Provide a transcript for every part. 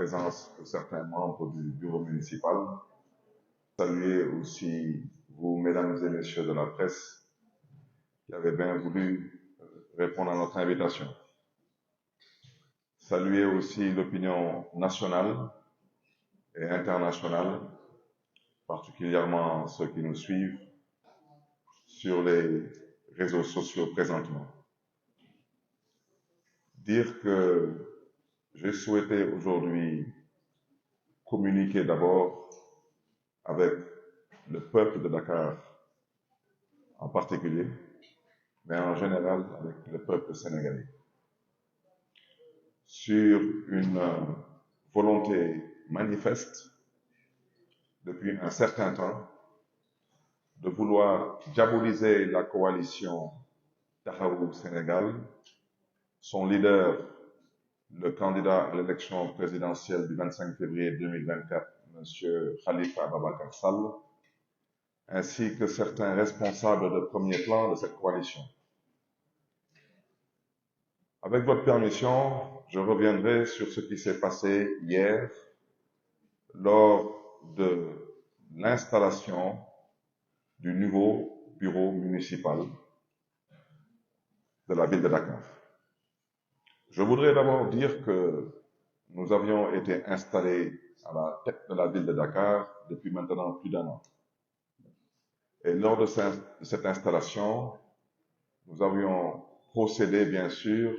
présence de certains membres du bureau municipal. Saluer aussi vous, mesdames et messieurs de la presse, qui avez bien voulu répondre à notre invitation. Saluer aussi l'opinion nationale et internationale, particulièrement ceux qui nous suivent sur les réseaux sociaux présentement. Dire que j'ai souhaité aujourd'hui communiquer d'abord avec le peuple de Dakar en particulier, mais en général avec le peuple sénégalais, sur une volonté manifeste depuis un certain temps de vouloir diaboliser la coalition Taxawu Sénégal, son leader, le candidat à l'élection présidentielle du 25 février 2024, M. Khalifa Ababacar Sall, ainsi que certains responsables de premier plan de cette coalition. Avec votre permission, je reviendrai sur ce qui s'est passé hier lors de l'installation du nouveau bureau municipal de la ville de Dakar. Je voudrais d'abord dire que nous avions été installés à la tête de la ville de Dakar depuis maintenant plus d'un an. Et lors de cette installation, nous avions procédé, bien sûr,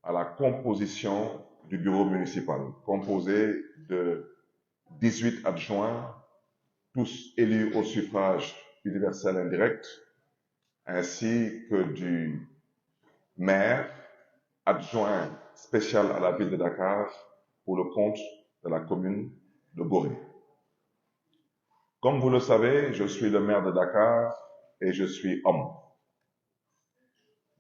à la composition du bureau municipal, composé de 18 adjoints, tous élus au suffrage universel indirect, ainsi que du maire, adjoint spécial à la ville de Dakar pour le compte de la commune de Gorée. Comme vous le savez, je suis le maire de Dakar et je suis homme.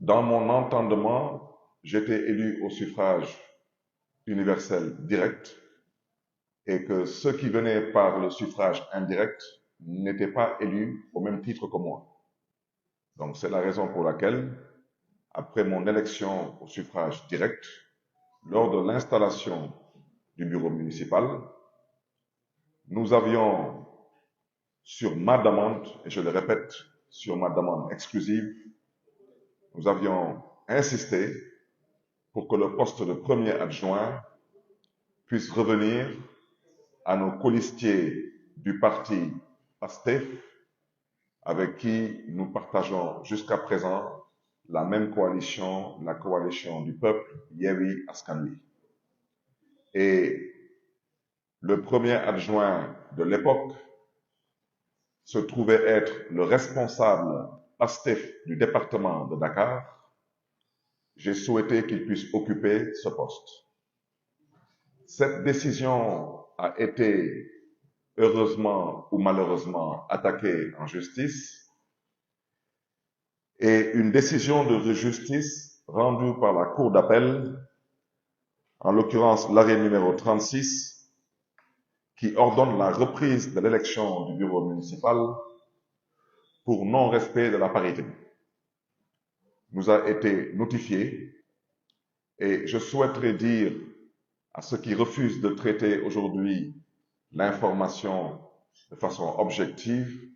Dans mon entendement, j'étais élu au suffrage universel direct et que ceux qui venaient par le suffrage indirect n'étaient pas élus au même titre que moi. Donc c'est la raison pour laquelle, après mon élection au suffrage direct, lors de l'installation du bureau municipal, nous avions, sur ma demande, et je le répète, sur ma demande exclusive, nous avions insisté pour que le poste de premier adjoint puisse revenir à nos colistiers du parti PASTEF, avec qui nous partageons jusqu'à présent la même coalition, la coalition du peuple, Yewwi Askan Wi. Et le premier adjoint de l'époque se trouvait être le responsable PASTEF du département de Dakar. J'ai souhaité qu'il puisse occuper ce poste. Cette décision a été heureusement ou malheureusement attaquée en justice, et une décision de justice rendue par la Cour d'appel, en l'occurrence l'arrêt numéro 36, qui ordonne la reprise de l'élection du bureau municipal pour non-respect de la parité, nous a été notifié, et je souhaiterais dire à ceux qui refusent de traiter aujourd'hui l'information de façon objective,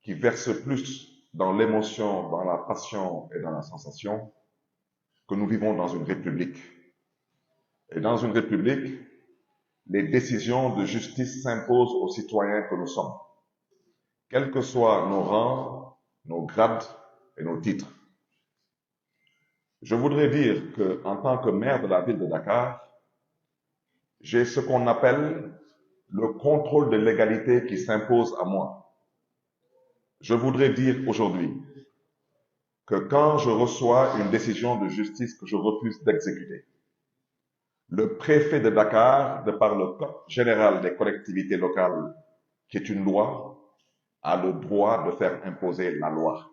qui versent plus dans l'émotion, dans la passion et dans la sensation, que nous vivons dans une république. Et dans une république, les décisions de justice s'imposent aux citoyens que nous sommes, quels que soient nos rangs, nos grades et nos titres. Je voudrais dire que, en tant que maire de la ville de Dakar, j'ai ce qu'on appelle le contrôle de légalité qui s'impose à moi. Je voudrais dire aujourd'hui que quand je reçois une décision de justice que je refuse d'exécuter, le préfet de Dakar, de par le Code général des collectivités locales, qui est une loi, a le droit de faire imposer la loi.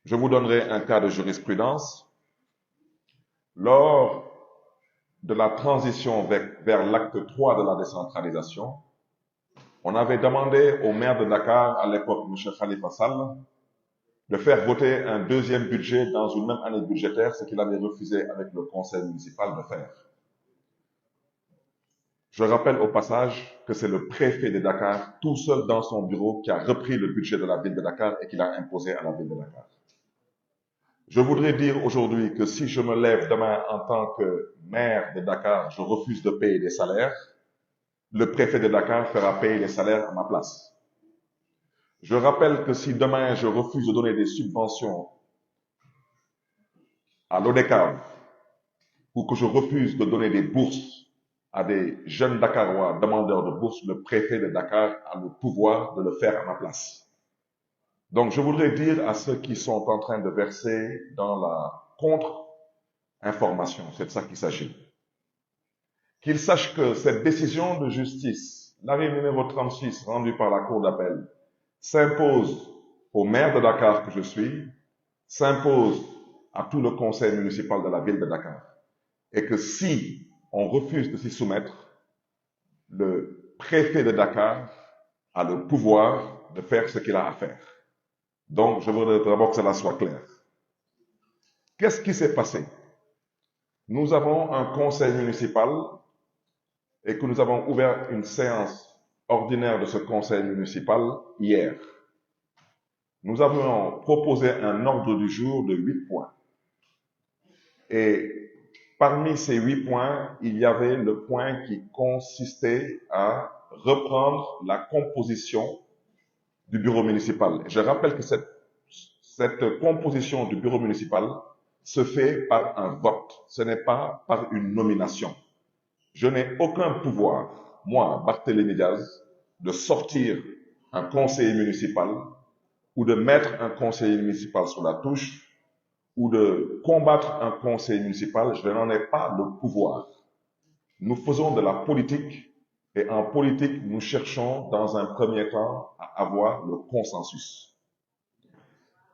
Je vous donnerai un cas de jurisprudence. Lors de la transition vers l'acte 3 de la décentralisation, on avait demandé au maire de Dakar, à l'époque, M. Khalifa Sall, de faire voter un deuxième budget dans une même année budgétaire, ce qu'il avait refusé avec le conseil municipal de faire. Je rappelle au passage que c'est le préfet de Dakar, tout seul dans son bureau, qui a repris le budget de la ville de Dakar et qui l'a imposé à la ville de Dakar. Je voudrais dire aujourd'hui que si je me lève demain en tant que maire de Dakar, je refuse de payer des salaires, le préfet de Dakar fera payer les salaires à ma place. Je rappelle que si demain je refuse de donner des subventions à l'ODECAV ou que je refuse de donner des bourses à des jeunes Dakarois demandeurs de bourses, le préfet de Dakar a le pouvoir de le faire à ma place. Donc je voudrais dire à ceux qui sont en train de verser dans la contre-information, c'est de ça qu'il s'agit, qu'ils sachent que cette décision de justice, l'arrêt numéro 36 rendu par la Cour d'appel, s'impose au maire de Dakar que je suis, s'impose à tout le conseil municipal de la ville de Dakar. Et que si on refuse de s'y soumettre, le préfet de Dakar a le pouvoir de faire ce qu'il a à faire. Donc, je voudrais d'abord que cela soit clair. Qu'est-ce qui s'est passé? Nous avons un conseil municipal et que nous avons ouvert une séance ordinaire de ce conseil municipal hier. Nous avions proposé un ordre du jour de 8 points. Et parmi ces 8 points, il y avait le point qui consistait à reprendre la composition du bureau municipal. Je rappelle que cette composition du bureau municipal se fait par un vote. Ce n'est pas par une nomination. Je n'ai aucun pouvoir, moi, Barthélémy Diaz, de sortir un conseiller municipal ou de mettre un conseiller municipal sur la touche ou de combattre un conseil municipal. Je n'en ai pas le pouvoir. Nous faisons de la politique et en politique, nous cherchons dans un premier temps à avoir le consensus.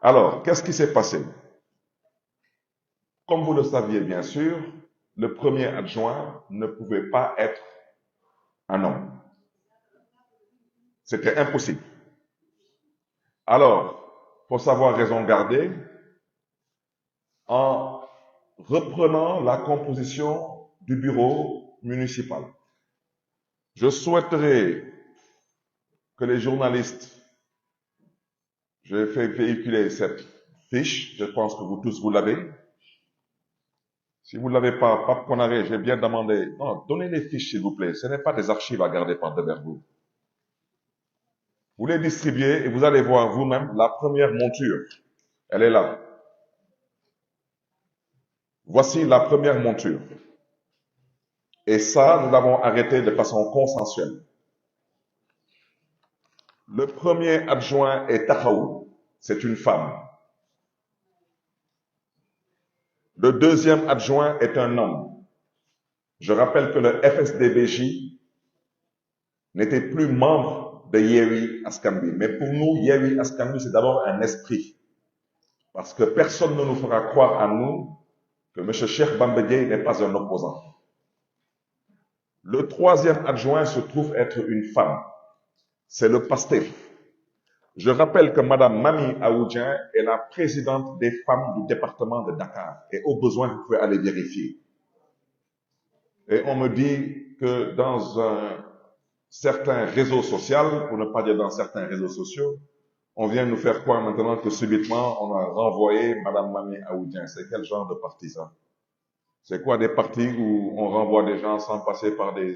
Alors, qu'est-ce qui s'est passé? Comme vous le saviez bien sûr, le premier adjoint ne pouvait pas être un homme. C'était impossible. Alors, pour savoir raison garder, en reprenant la composition du bureau municipal, je souhaiterais que les journalistes, j'ai fait véhiculer cette fiche, je pense que vous tous vous l'avez. Si vous ne l'avez pas, Pape Konaré, j'ai bien demandé, non, donnez les fiches s'il vous plaît, ce n'est pas des archives à garder par devers vous. Vous les distribuez et vous allez voir vous-même la première monture. Elle est là. Voici la première monture. Et ça, nous l'avons arrêté de façon consensuelle. Le premier adjoint est Tahaou, c'est une femme. Le deuxième adjoint est un homme. Je rappelle que le FSDBJ n'était plus membre de Yewi Askambi. Mais pour nous, Yewi Askambi, c'est d'abord un esprit. Parce que personne ne nous fera croire à nous que M. Cheikh Bambedié n'est pas un opposant. Le troisième adjoint se trouve être une femme. C'est le PASTEF. Je rappelle que Mme Mami Aoudjian est la présidente des femmes du département de Dakar. Et au besoin, vous pouvez aller vérifier. Et on me dit que dans un certain réseau social, pour ne pas dire dans certains réseaux sociaux, on vient nous faire croire maintenant que subitement, on a renvoyé Mme Mami Aoudjian. C'est quel genre de parti ça? C'est quoi des partis où on renvoie des gens sans passer par des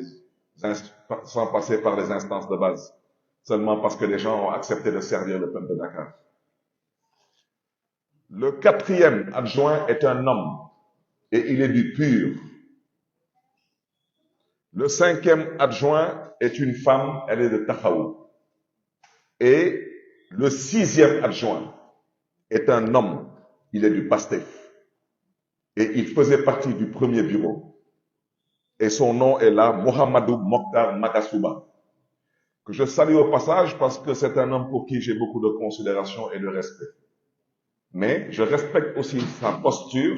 instances de base? Seulement parce que les gens ont accepté de servir le peuple de Dakar. Le quatrième adjoint est un homme et il est du pur. Le cinquième adjoint est une femme, elle est de Tahaou. Et le sixième adjoint est un homme, il est du PASTEF. Et il faisait partie du premier bureau. Et son nom est là, Mohamedou Mokhtar Makasouba, que je salue au passage parce que c'est un homme pour qui j'ai beaucoup de considération et de respect. Mais je respecte aussi sa posture.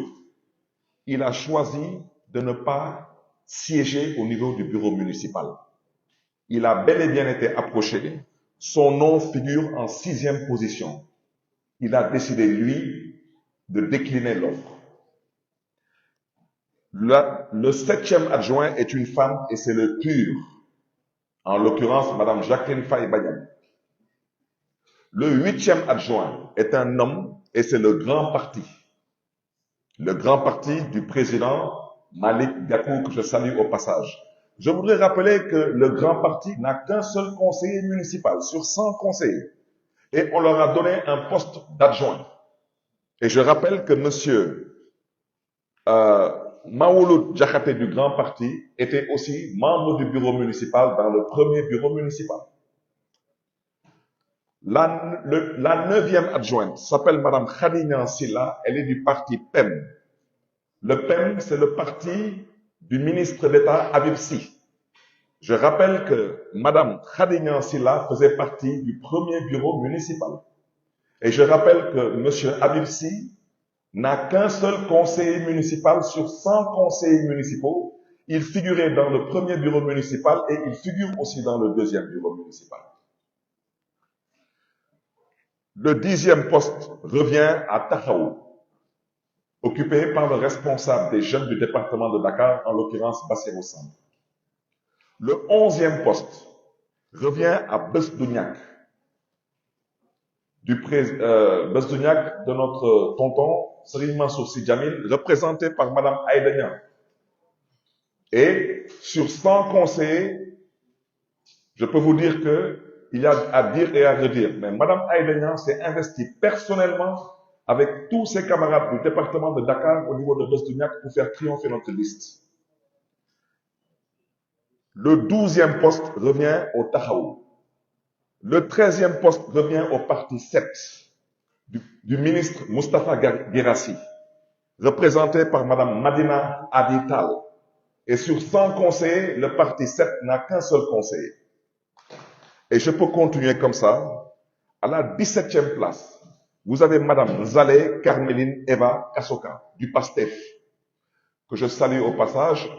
Il a choisi de ne pas siéger au niveau du bureau municipal. Il a bel et bien été approché. Son nom figure en 6e position. Il a décidé, lui, de décliner l'offre. Le 7e adjoint est une femme et c'est le PUR, en l'occurrence Madame Jacqueline Faye-Bagnan. Le 8e adjoint est un homme et c'est le grand parti. Le grand parti du président Malick Gakou, que je salue au passage. Je voudrais rappeler que le grand parti n'a qu'un seul conseiller municipal sur 100 conseillers. Et on leur a donné un poste d'adjoint. Et je rappelle que monsieur Maouloud Diakhaté du Grand Parti était aussi membre du bureau municipal dans le premier bureau municipal. La 9e adjointe s'appelle Madame Khadija Silla, elle est du parti PEM. Le PEM, c'est le parti du ministre d'État Habib Sy. Je rappelle que Madame Khadija Silla faisait partie du premier bureau municipal. Et je rappelle que monsieur Habib Sy n'a qu'un seul conseiller municipal sur 100 conseillers municipaux. Il figurait dans le premier bureau municipal et il figure aussi dans le deuxième bureau municipal. Le 10e poste revient à Tahaou, occupé par le responsable des jeunes du département de Dakar, en l'occurrence Bassirou Samb. Le 11e poste revient à Besdouniak, Besdouniak de notre tonton Serigne Mansour Sy Djamil, représenté par Madame Aïda Niang. Et sur 100 conseillers, je peux vous dire qu'il y a à dire et à redire. Mais Madame Aïda Niang s'est investie personnellement avec tous ses camarades du département de Dakar au niveau de Besdouniak pour faire triompher notre liste. Le 12e poste revient au Tahaou. Le 13e poste revient au parti 7 du ministre Moustapha Guirassy, représenté par Madame Madina Adital. Et sur 100 conseillers, le parti 7 n'a qu'un seul conseiller. Et je peux continuer comme ça. À la 17e place, vous avez Madame Zaleh Carmeline Eva Kassoka, du PASTEF, que je salue au passage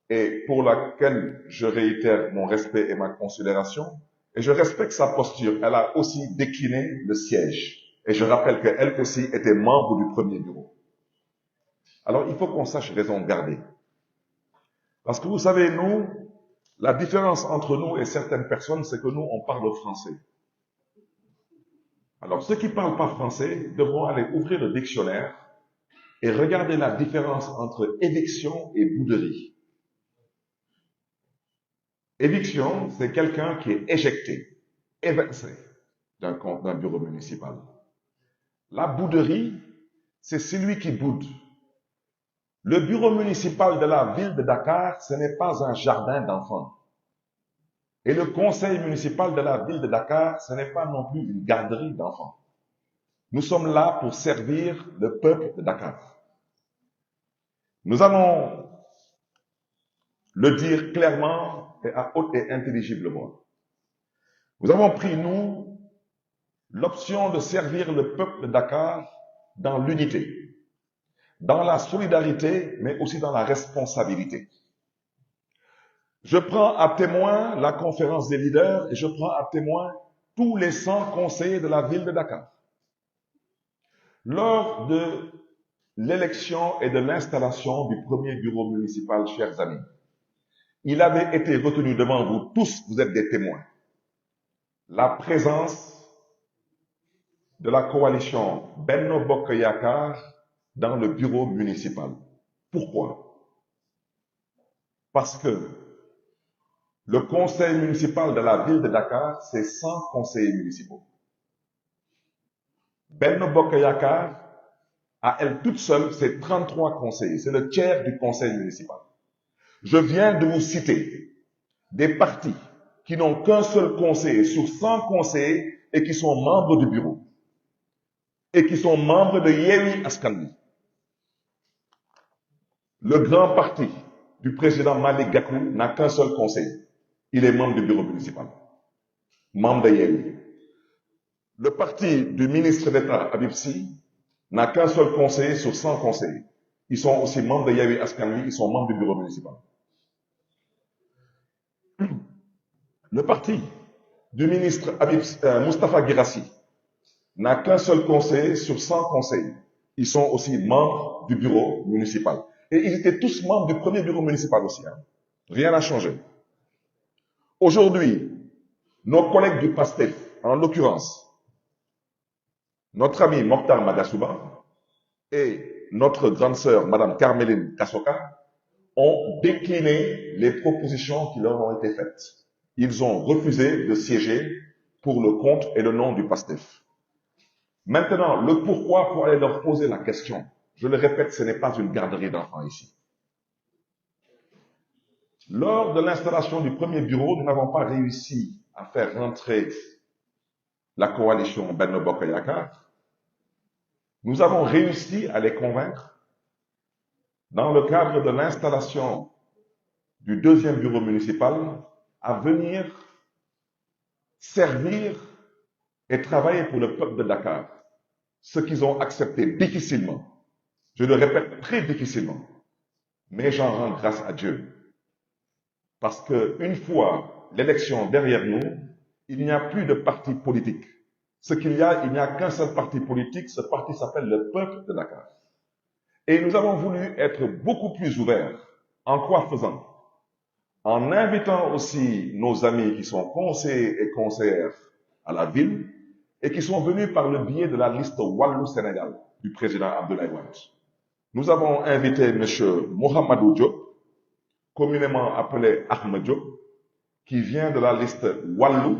et pour laquelle je réitère mon respect et ma considération. Et je respecte sa posture. Elle a aussi décliné le siège. Et je rappelle qu'elle aussi était membre du premier bureau. Alors, il faut qu'on sache raison garder. Parce que vous savez, nous, la différence entre nous et certaines personnes, c'est que nous, on parle français. Alors, ceux qui ne parlent pas français devront aller ouvrir le dictionnaire et regarder la différence entre éviction et bouderie. Éviction, c'est quelqu'un qui est éjecté, évincé d'un bureau municipal. La bouderie, c'est celui qui boude. Le bureau municipal de la ville de Dakar, ce n'est pas un jardin d'enfants. Et le conseil municipal de la ville de Dakar, ce n'est pas non plus une garderie d'enfants. Nous sommes là pour servir le peuple de Dakar. Nous allons le dire clairement et à haute et intelligible voix. Nous avons pris, nous, l'option de servir le peuple de Dakar dans l'unité, dans la solidarité, mais aussi dans la responsabilité. Je prends à témoin la conférence des leaders et je prends à témoin tous les 100 conseillers de la ville de Dakar. Lors de l'élection et de l'installation du premier bureau municipal, chers amis, il avait été retenu devant vous tous, vous êtes des témoins, la présence de la coalition Benno Bokk Yakaar dans le bureau municipal. Pourquoi? Parce que le conseil municipal de la ville de Dakar, c'est 100 conseillers municipaux. Benno Bokk Yakaar, à elle toute seule, c'est 33 conseillers. C'est le tiers du conseil municipal. Je viens de vous citer des partis qui n'ont qu'un seul conseiller sur 100 conseillers et qui sont membres du bureau. Et qui sont membres de Yewwi Askan Wi. Le grand parti du président Malick Gakou n'a qu'un seul conseiller. Il est membre du bureau municipal. Membre de Yewwi. Le parti du ministre d'État Habib Sy n'a qu'un seul conseiller sur 100 conseillers. Ils sont aussi membres de Yewwi Askan Wi, ils sont membres du bureau municipal. Le parti du ministre Moustapha Guirassy n'a qu'un seul conseiller sur 100 conseillers. Ils sont aussi membres du bureau municipal. Et ils étaient tous membres du premier bureau municipal aussi. Hein. Rien n'a changé. Aujourd'hui, nos collègues du PASTEF, en l'occurrence, notre ami Mokhtar Magasuba et notre grande sœur, Madame Carmeline Kassoka, ont décliné les propositions qui leur ont été faites. Ils ont refusé de siéger pour le compte et le nom du PASTEF. Maintenant, le pourquoi pour aller leur poser la question. Je le répète, ce n'est pas une garderie d'enfants ici. Lors de l'installation du premier bureau, nous n'avons pas réussi à faire rentrer la coalition Benno Bokk Yakaar. Nous avons réussi à les convaincre dans le cadre de l'installation du deuxième bureau municipal à venir servir et travailler pour le peuple de Dakar. Ce qu'ils ont accepté difficilement. Je le répète, très difficilement. Mais j'en rends grâce à Dieu. Parce qu'une fois l'élection derrière nous, il n'y a plus de parti politique. Ce qu'il y a, il n'y a qu'un seul parti politique. Ce parti s'appelle le peuple de Dakar. Et nous avons voulu être beaucoup plus ouverts. En quoi faisant? En invitant aussi nos amis qui sont conseillers et conseillères à la ville et qui sont venus par le biais de la liste Wallu Sénégal du président Abdoulaye Wade. Nous avons invité M. Mohamedou Diop, communément appelé Ahmed Diop, qui vient de la liste Wallu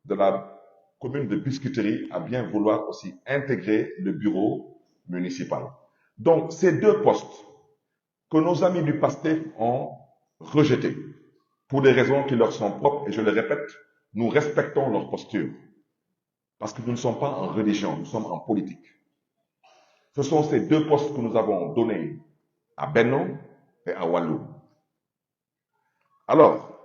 de la commune de Biscuiterie, à bien vouloir aussi intégrer le bureau municipal. Donc, ces deux postes que nos amis du PASTEF ont rejetés pour des raisons qui leur sont propres, et je le répète, nous respectons leur posture. Parce que nous ne sommes pas en religion, nous sommes en politique. Ce sont ces deux postes que nous avons donnés à Benno et à Wallu. Alors,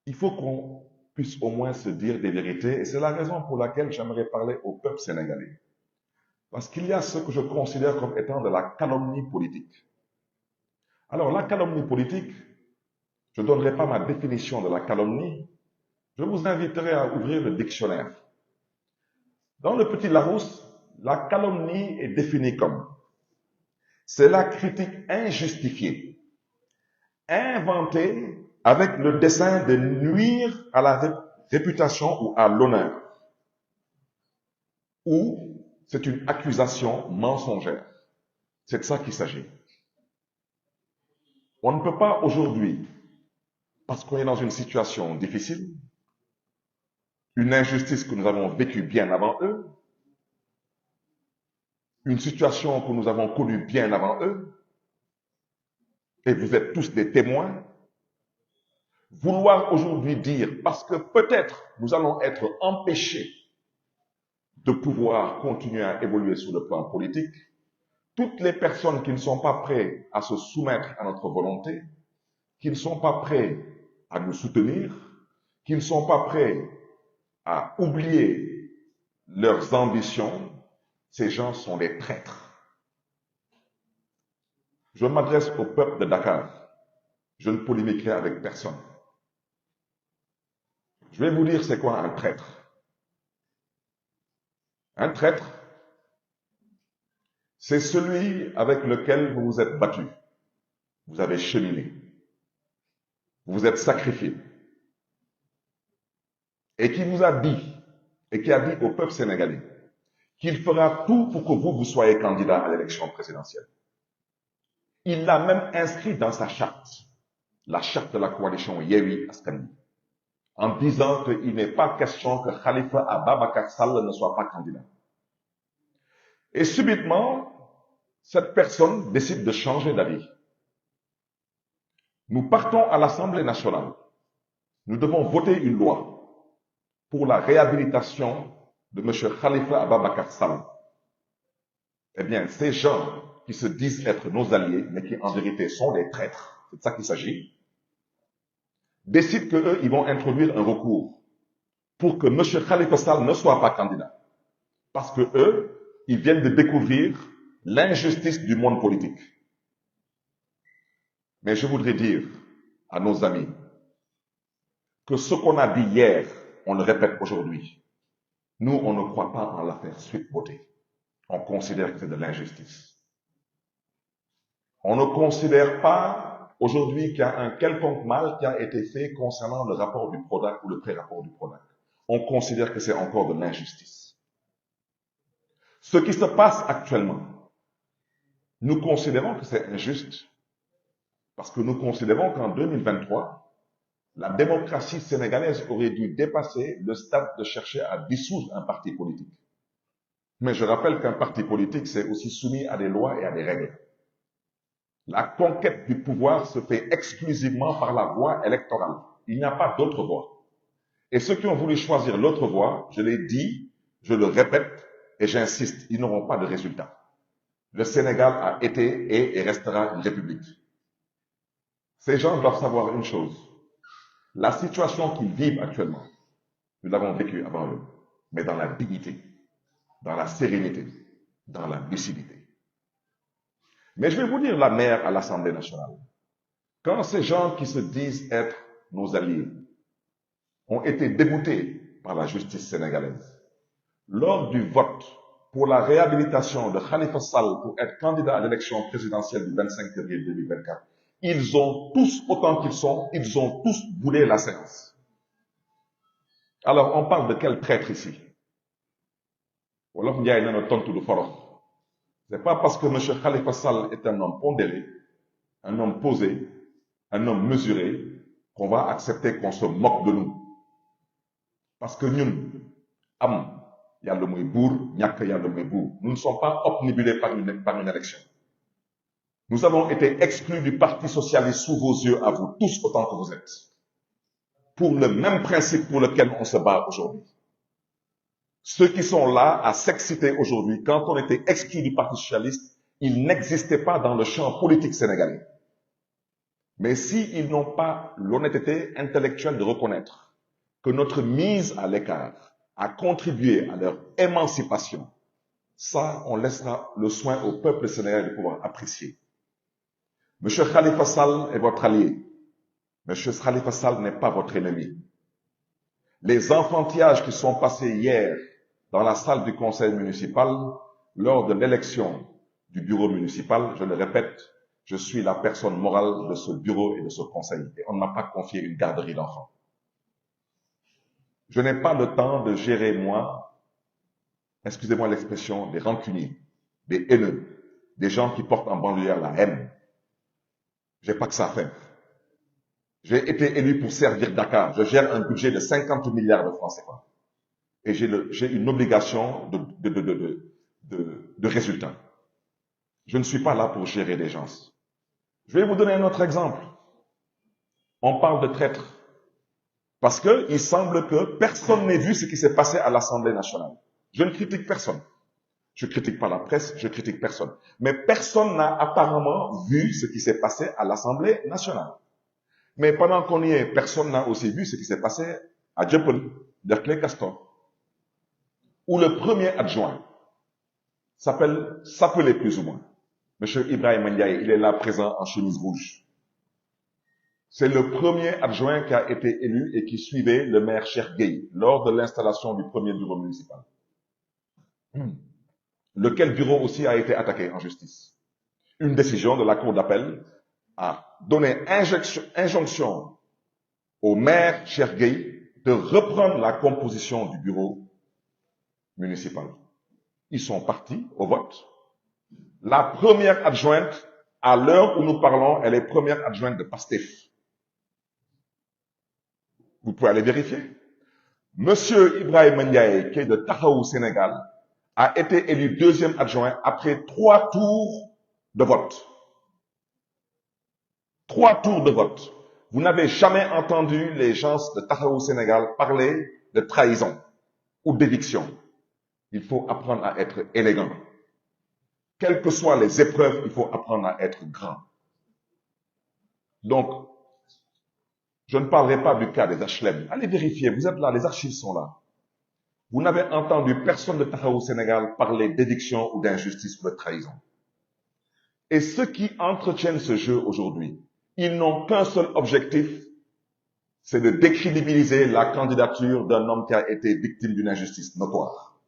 il faut qu'on puisse au moins se dire des vérités, et c'est la raison pour laquelle j'aimerais parler au peuple sénégalais. Parce qu'il y a ce que je considère comme étant de la calomnie politique. Alors, la calomnie politique, je ne donnerai pas ma définition de la calomnie, je vous inviterai à ouvrir le dictionnaire. Dans le Petit Larousse, la calomnie est définie comme c'est la critique injustifiée, inventée avec le dessein de nuire à la réputation ou à l'honneur, ou c'est une accusation mensongère. C'est de ça qu'il s'agit. On ne peut pas aujourd'hui, parce qu'on est dans une situation difficile, une injustice que nous avons vécue bien avant eux, une situation que nous avons connue bien avant eux, et vous êtes tous des témoins, vouloir aujourd'hui dire, parce que peut-être nous allons être empêchés de pouvoir continuer à évoluer sur le plan politique, toutes les personnes qui ne sont pas prêtes à se soumettre à notre volonté, qui ne sont pas prêts à nous soutenir, qui ne sont pas prêts à oublier leurs ambitions, ces gens sont des traîtres. Je m'adresse au peuple de Dakar. Je ne polémiquerai avec personne. Je vais vous dire c'est quoi un traître. Un traître, c'est celui avec lequel vous vous êtes battu. Vous avez cheminé. Vous vous êtes sacrifié. Et qui vous a dit, et qui a dit au peuple sénégalais, qu'il fera tout pour que vous soyez candidat à l'élection présidentielle. Il l'a même inscrit dans sa charte, la charte de la coalition Yewwi Askan Wi, en disant qu'il n'est pas question que Khalifa Ababacar Sall ne soit pas candidat. Et subitement, cette personne décide de changer d'avis. Nous partons à l'Assemblée nationale. Nous devons voter une loi pour la réhabilitation de M. Khalifa Ababacar Sall. Eh bien, ces gens qui se disent être nos alliés, mais qui en vérité sont des traîtres, c'est de ça qu'il s'agit, décident qu'eux, ils vont introduire un recours pour que M. Khalifa Sall ne soit pas candidat. Parce que eux, ils viennent de découvrir l'injustice du monde politique. Mais je voudrais dire à nos amis que ce qu'on a dit hier, on le répète aujourd'hui. Nous, on ne croit pas en l'affaire Sweet Beauté. On considère que c'est de l'injustice. On ne considère pas aujourd'hui qu'il y a un quelconque mal qui a été fait concernant le rapport du PRODAC ou le pré-rapport du PRODAC. On considère que c'est encore de l'injustice. Ce qui se passe actuellement, nous considérons que c'est injuste parce que nous considérons qu'en 2023, la démocratie sénégalaise aurait dû dépasser le stade de chercher à dissoudre un parti politique. Mais je rappelle qu'un parti politique, c'est aussi soumis à des lois et à des règles. La conquête du pouvoir se fait exclusivement par la voie électorale. Il n'y a pas d'autre voie. Et ceux qui ont voulu choisir l'autre voie, je l'ai dit, je le répète et j'insiste, ils n'auront pas de résultat. Le Sénégal a été et restera une république. Ces gens doivent savoir une chose. La situation qu'ils vivent actuellement, nous l'avons vécue avant eux, mais dans la dignité, dans la sérénité, dans la lucidité. Mais je vais vous dire la mère à l'Assemblée nationale. Quand ces gens qui se disent être nos alliés ont été déboutés par la justice sénégalaise, lors du vote pour la réhabilitation de Khalifa Sall pour être candidat à l'élection présidentielle du 25 février 2024, ils ont tous, autant qu'ils sont, ils ont tous boudé la séance. Alors, on parle de quel traître ici? Wolof Ndiaye nana tontu du forox. C'est pas parce que M. Khalifa Sall est un homme pondéré, un homme posé, un homme mesuré, qu'on va accepter qu'on se moque de nous. Parce que nous, nous ne sommes pas obnubilés par une élection. Nous avons été exclus du Parti socialiste sous vos yeux, à vous tous autant que vous êtes, pour le même principe pour lequel on se bat aujourd'hui. Ceux qui sont là à s'exciter aujourd'hui, quand on était exclus du Parti socialiste, ils n'existaient pas dans le champ politique sénégalais. Mais s'ils n'ont pas l'honnêteté intellectuelle de reconnaître que notre mise à l'écart a contribué à leur émancipation, ça, on laissera le soin au peuple sénégalais de pouvoir apprécier. Monsieur Khalifa Sall est votre allié. Monsieur Khalifa Sall n'est pas votre ennemi. Les enfantillages qui sont passés hier dans la salle du conseil municipal, lors de l'élection du bureau municipal, je le répète, je suis la personne morale de ce bureau et de ce conseil. Et on ne m'a pas confié une garderie d'enfants. Je n'ai pas le temps de gérer, moi, excusez-moi l'expression, des rancuniers, des haineux, des gens qui portent en banlieue la haine. J'ai pas que ça à faire. J'ai été élu pour servir Dakar. Je gère un budget de 50 milliards de francs CFA. Et j'ai une obligation de résultat. Je ne suis pas là pour gérer des gens. Je vais vous donner un autre exemple. On parle de traître. Parce qu'il semble que personne n'ait vu ce qui s'est passé à l'Assemblée nationale. Je ne critique personne. Je ne critique pas la presse, je critique personne. Mais personne n'a apparemment vu ce qui s'est passé à l'Assemblée nationale. Mais pendant qu'on y est, personne n'a aussi vu ce qui s'est passé à Dieuppeul, Derklé Castor, où le premier adjoint s'appelait plus ou moins M. Ibrahim Ndiaye, il est là présent en chemise rouge. C'est le premier adjoint qui a été élu et qui suivait le maire Cheikh Gueye lors de l'installation du premier bureau municipal. Lequel bureau aussi a été attaqué en justice. Une décision de la Cour d'appel a donné injonction au maire Cheikh Gueye de reprendre la composition du bureau municipal. Ils sont partis au vote. La première adjointe, à l'heure où nous parlons, elle est première adjointe de PASTEF. Vous pouvez aller vérifier. Monsieur Ibrahim Ndiaye, qui est de Tahaou, Sénégal, a été élu deuxième adjoint après 3 tours de vote. 3 tours de vote. Vous n'avez jamais entendu les gens de Tahaou, Sénégal parler de trahison ou d'éviction. Il faut apprendre à être élégant. Quelles que soient les épreuves, il faut apprendre à être grand. Donc, je ne parlerai pas du cas des HLM. Allez vérifier, vous êtes là, les archives sont là. Vous n'avez entendu personne de Tahaou Sénégal parler d'éviction ou d'injustice ou de trahison. Et ceux qui entretiennent ce jeu aujourd'hui, ils n'ont qu'un seul objectif, c'est de décrédibiliser la candidature d'un homme qui a été victime d'une injustice notoire.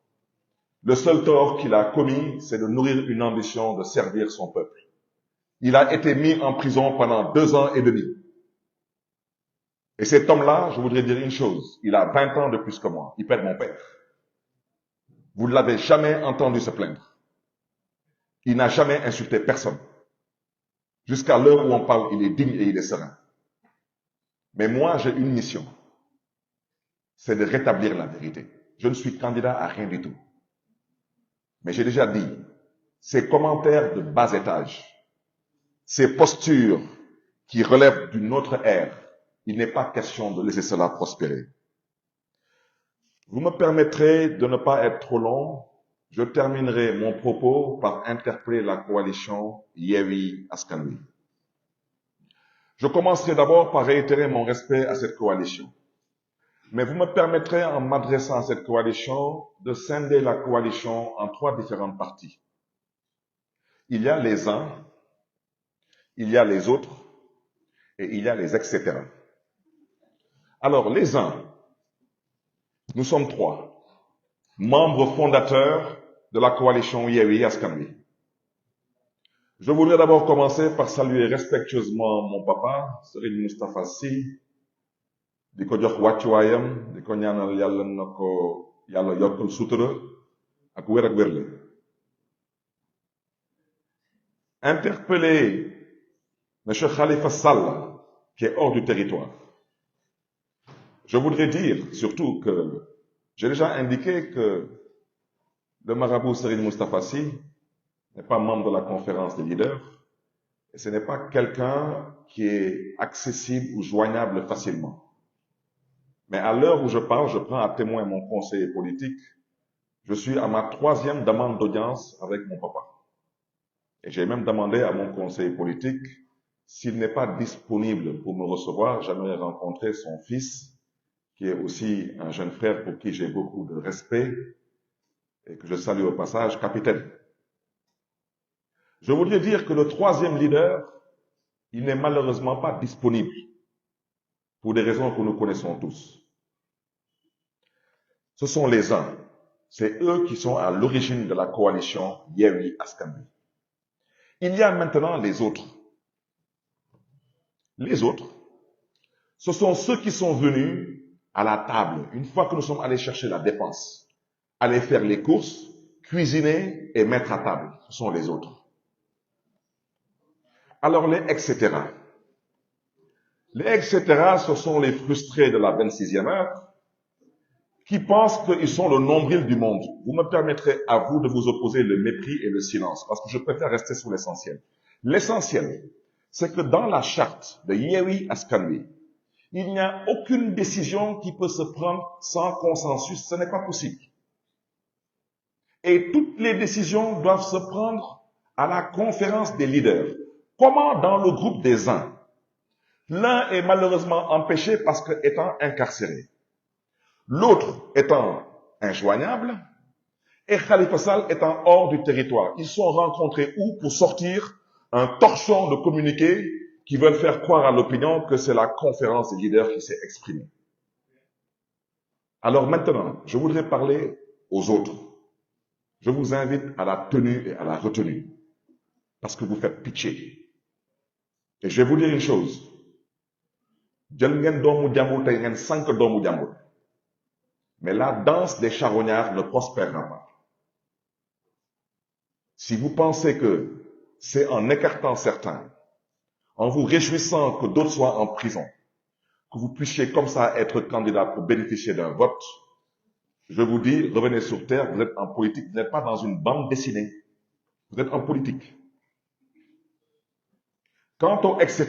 Le seul tort qu'il a commis, c'est de nourrir une ambition de servir son peuple. Il a été mis en prison pendant 2 ans et demi. Et cet homme-là, je voudrais dire une chose, il a 20 ans de plus que moi. Il perd mon père. Vous ne l'avez jamais entendu se plaindre. Il n'a jamais insulté personne. Jusqu'à l'heure où on parle, il est digne et il est serein. Mais moi, j'ai une mission. C'est de rétablir la vérité. Je ne suis candidat à rien du tout. Mais j'ai déjà dit, ces commentaires de bas étage, ces postures qui relèvent d'une autre ère, il n'est pas question de laisser cela prospérer. Vous me permettrez de ne pas être trop long. Je terminerai mon propos par interpeller la coalition Yewwi Askan Wi. Je commencerai d'abord par réitérer mon respect à cette coalition. Mais vous me permettrez, en m'adressant à cette coalition, de scinder la coalition en 3 différentes parties. Il y a les uns, il y a les autres, et il y a les etc. Alors, les uns, nous sommes 3, membres fondateurs de la coalition Yewwi Askan Wi. Je voudrais d'abord commencer par saluer respectueusement mon papa, Serigne Moustapha Sy, di ko jox wàccuwaayam, di ko ñaanal yàlla na ko yàlla yokkal sutura ak wér ak wérle. Interpeller M. Khalifa Sall, qui est hors du territoire. Je voudrais dire surtout que j'ai déjà indiqué que le marabout Serigne Moustapha Sy n'est pas membre de la conférence des leaders et ce n'est pas quelqu'un qui est accessible ou joignable facilement. Mais à l'heure où je parle, je prends à témoin mon conseiller politique. Je suis à ma 3e demande d'audience avec mon papa. Et j'ai même demandé à mon conseiller politique, s'il n'est pas disponible pour me recevoir, j'aimerais rencontrer son fils, qui est aussi un jeune frère pour qui j'ai beaucoup de respect et que je salue au passage, capitaine. Je voudrais dire que le 3e leader, il n'est malheureusement pas disponible pour des raisons que nous connaissons tous. Ce sont les uns. C'est eux qui sont à l'origine de la coalition Yewwi Askan Wi. Il y a maintenant les autres. Les autres, ce sont ceux qui sont venus à la table, une fois que nous sommes allés chercher la dépense, aller faire les courses, cuisiner et mettre à table. Ce sont les autres. Alors les etc. Les etc. ce sont les frustrés de la 26e heure qui pensent qu'ils sont le nombril du monde. Vous me permettrez à vous de vous opposer le mépris et le silence, parce que je préfère rester sur l'essentiel. L'essentiel, c'est que dans la charte de Yewwi Askan Wi, il n'y a aucune décision qui peut se prendre sans consensus. Ce n'est pas possible. Et toutes les décisions doivent se prendre à la conférence des leaders. Comment dans le groupe des uns? L'un est malheureusement empêché parce qu'étant incarcéré. L'autre étant injoignable et Khalifa Sall étant hors du territoire. Ils sont rencontrés où pour sortir un torchon de communiqué qui veulent faire croire à l'opinion que c'est la conférence des leaders qui s'est exprimée. Alors maintenant, je voudrais parler aux autres. Je vous invite à la tenue et à la retenue parce que vous faites pitié. Et je vais vous dire une chose. Jël ngeen doomu jàmbur tey ngeen sànq doomu jàmbur. Mais la danse des charognards ne prospérera pas. Si vous pensez que c'est en écartant certains, en vous réjouissant que d'autres soient en prison, que vous puissiez comme ça être candidat pour bénéficier d'un vote, je vous dis, revenez sur terre, vous êtes en politique, vous n'êtes pas dans une bande dessinée. Vous êtes en politique. Quant aux etc.,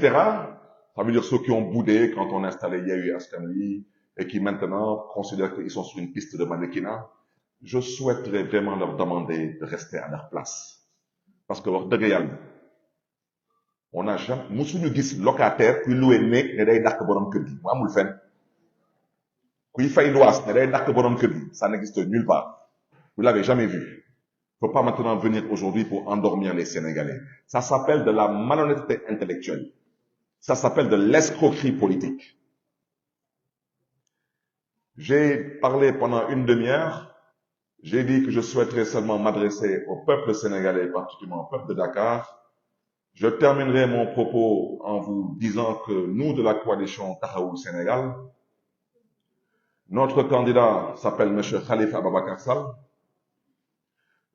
ça veut dire ceux qui ont boudé quand on a installé Yewwi Askan Wi, et qui maintenant considèrent qu'ils sont sur une piste de mannequinat, je souhaiterais vraiment leur demander de rester à leur place. Parce que wax dëgg yàlla, on n'a jamais musuñu gis locataire kuy loué néeg ne day dàq borom kër gi mu amul fenn. Kuy fay luwaas ne day dàq borom kër gi, ça n'existe nulle part. Vous l'avez jamais vu. Il ne faut pas maintenant venir aujourd'hui pour endormir les Sénégalais. Ça s'appelle de la malhonnêteté intellectuelle. Ça s'appelle de l'escroquerie politique. J'ai parlé pendant une demi-heure. J'ai dit que je souhaiterais seulement m'adresser au peuple sénégalais, particulièrement au peuple de Dakar, Je terminerai mon propos en vous disant que nous, de la coalition Taxawu Sénégal, notre candidat s'appelle M. Khalifa Ababacar Sall.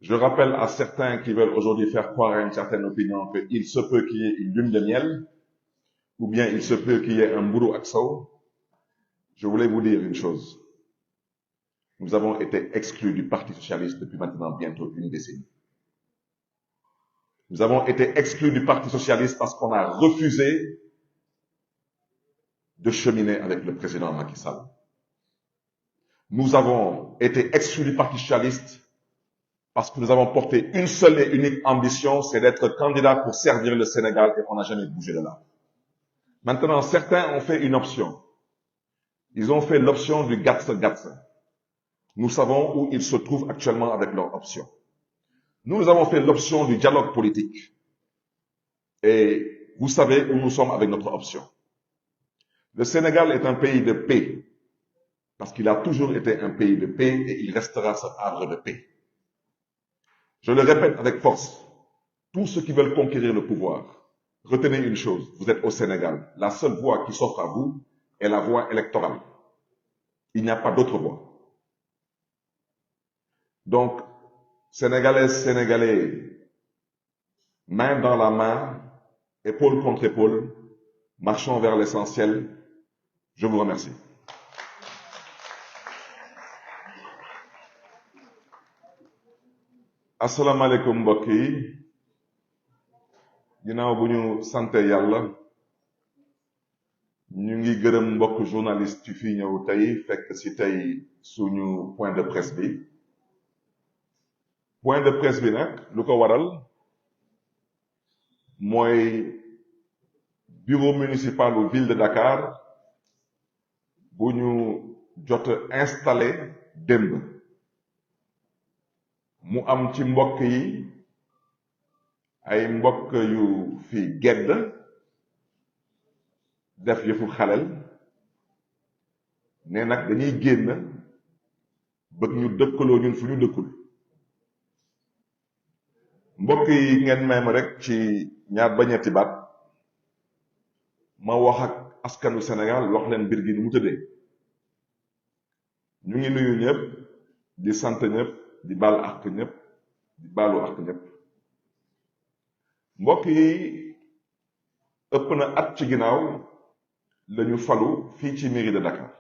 Je rappelle à certains qui veulent aujourd'hui faire croire à une certaine opinion qu'il se peut qu'il y ait une lune de miel, ou bien il se peut qu'il y ait un boulot à Sow. Je voulais vous dire une chose. Nous avons été exclus du Parti socialiste depuis maintenant bientôt une décennie. Nous avons été exclus du Parti socialiste parce qu'on a refusé de cheminer avec le président Macky Sall. Nous avons été exclus du Parti socialiste parce que nous avons porté une seule et unique ambition, c'est d'être candidat pour servir le Sénégal, et on n'a jamais bougé de là. Maintenant, certains ont fait une option. Ils ont fait l'option du GATS. Nous savons où ils se trouvent actuellement avec leur option. Nous avons fait l'option du dialogue politique. Et vous savez où nous sommes avec notre option. Le Sénégal est un pays de paix, parce qu'il a toujours été un pays de paix et il restera ce havre de paix. Je le répète avec force, tous ceux qui veulent conquérir le pouvoir, retenez une chose, vous êtes au Sénégal. La seule voie qui s'offre à vous est la voie électorale. Il n'y a pas d'autre voie. Donc, Sénégalaises, Sénégalais, main dans la main, épaule contre épaule, marchons vers l'essentiel. Je vous remercie. asalaamaaleykum mbokk yi ginnaaw bu ñu sante yàlla ñu ngi gërëm mbokk journaliste yu fi ñëw tey fekk ci tey suñu point de presse bi nag lu ko waral mooy bureau municipal bu ville de Dakar bu ñu jot installé démb mu am ci mbokk yi ay mbokk yu fi gedd def yëfu xalel ne nag dañuy génn bëgg ñu dëkkaloo ñun fu ñu dëkkul mbokk yi ngeen may ma rek ci ñaar ba ñetti baat ma wax ak askanu Sénégal wax leen mbir gi ni mu tëddee ñu ngi nuyu ñëpp di sant ñëpp di baal ak ñëpp di baalu ak ñëpp mbokk yi ëpp na at ci ginnaaw lañu falu fii ci mairie de Dakar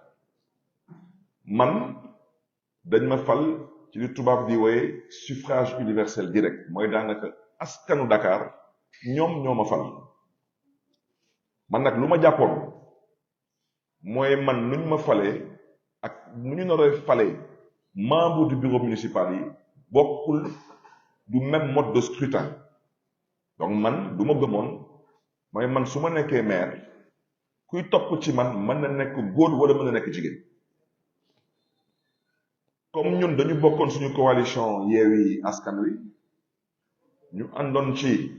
man dañ ma fal ci li tubaab di wooye suffrage universel direct mooy daanaka askanu Dakar ñoo ma fal man nag lu ma jàppoon mooy man nuñ ma falee ak nu ñu naree falee membre du bureau municipal yi bokkul du même mode de scrutin donc man du ma gëmoon mooy man su ma nekkee maire kuy topp ci man mën na nekk góor wala mën na nekk jigéen comme ñun dañu bokkoon suñu coalition Yewwi Askan Wi ñu àndoon ci